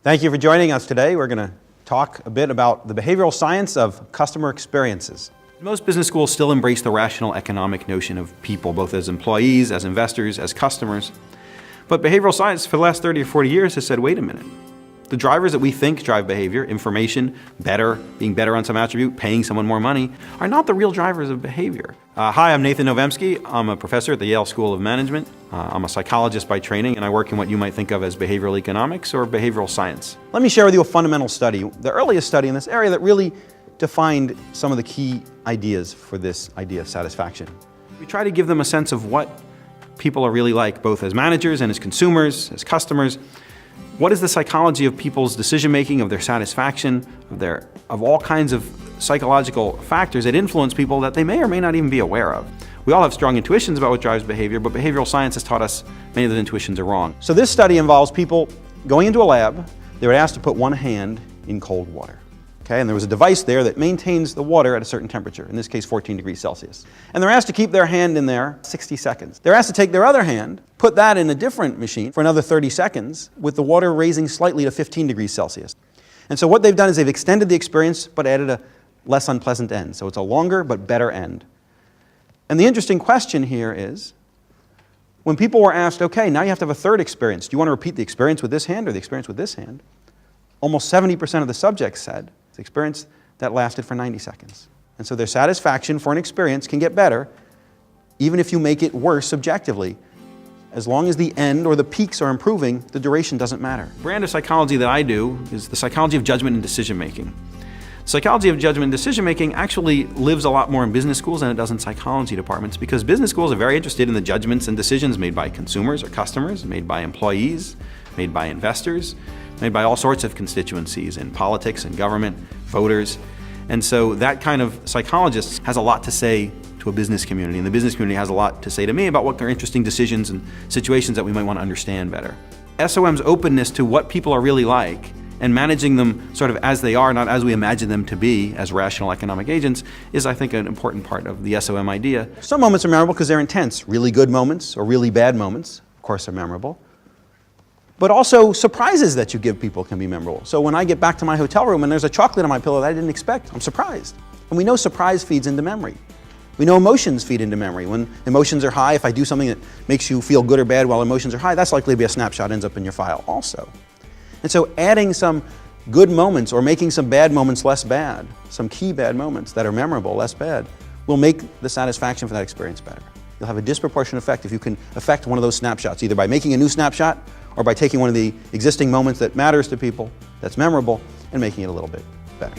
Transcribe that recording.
Thank you for joining us today. We're going to talk a bit about the behavioral science of customer experiences. Most business schools still embrace the rational economic notion of people, both as employees, as investors, as customers. But behavioral science for the last 30 or 40 years has said, wait a minute. The drivers that we think drive behavior, information, better, being better on some attribute, paying someone more money, are not the real drivers of behavior. Hi, I'm Nathan Novemsky. I'm a professor at the Yale School of Management. I'm a psychologist by training, and I work in what you might think of as behavioral economics or behavioral science. Let me share with you a fundamental study, the earliest study in this area that really defined some of the key ideas for this idea of satisfaction. We try to give them a sense of what people are really like, both as managers and as consumers, as customers. What is the psychology of people's decision-making, of their satisfaction, of all kinds of psychological factors that influence people that they may or may not even be aware of? We all have strong intuitions about what drives behavior, but behavioral science has taught us many of those intuitions are wrong. So this study involves people going into a lab. They were asked to put one hand in cold water. Okay, and there was a device there that maintains the water at a certain temperature, in this case 14 degrees Celsius. And they're asked to keep their hand in there 60 seconds. They're asked to take their other hand, put that in a different machine for another 30 seconds, with the water raising slightly to 15 degrees Celsius. And so what they've done is they've extended the experience, but added a less unpleasant end. So it's a longer but better end. And the interesting question here is, when people were asked, okay, now you have to have a third experience. Do you want to repeat the experience with this hand or the experience with this hand? Almost 70% of the subjects said it's an experience that lasted for 90 seconds. And so their satisfaction for an experience can get better, even if you make it worse subjectively. As long as the end or the peaks are improving, the duration doesn't matter. The brand of psychology that I do is the psychology of judgment and decision-making. Psychology of judgment and decision-making actually lives a lot more in business schools than it does in psychology departments, because business schools are very interested in the judgments and decisions made by consumers or customers, made by employees, made by investors, made by all sorts of constituencies in politics and government, voters. And so that kind of psychologist has a lot to say to a business community, and the business community has a lot to say to me about what are interesting decisions and situations that we might want to understand better. SOM's openness to what people are really like and managing them sort of as they are, not as we imagine them to be as rational economic agents, is, I think, an important part of the SOM idea. Some moments are memorable because they're intense. Really good moments or really bad moments, of course, are memorable. But also surprises that you give people can be memorable. So when I get back to my hotel room and there's a chocolate on my pillow that I didn't expect, I'm surprised. And we know surprise feeds into memory. We know emotions feed into memory. When emotions are high, if I do something that makes you feel good or bad while emotions are high, that's likely to be a snapshot, ends up in your file also. And so adding some good moments or making some bad moments less bad, some key bad moments that are memorable, less bad, will make the satisfaction for that experience better. You'll have a disproportionate effect if you can affect one of those snapshots, either by making a new snapshot or by taking one of the existing moments that matters to people, that's memorable, and making it a little bit better.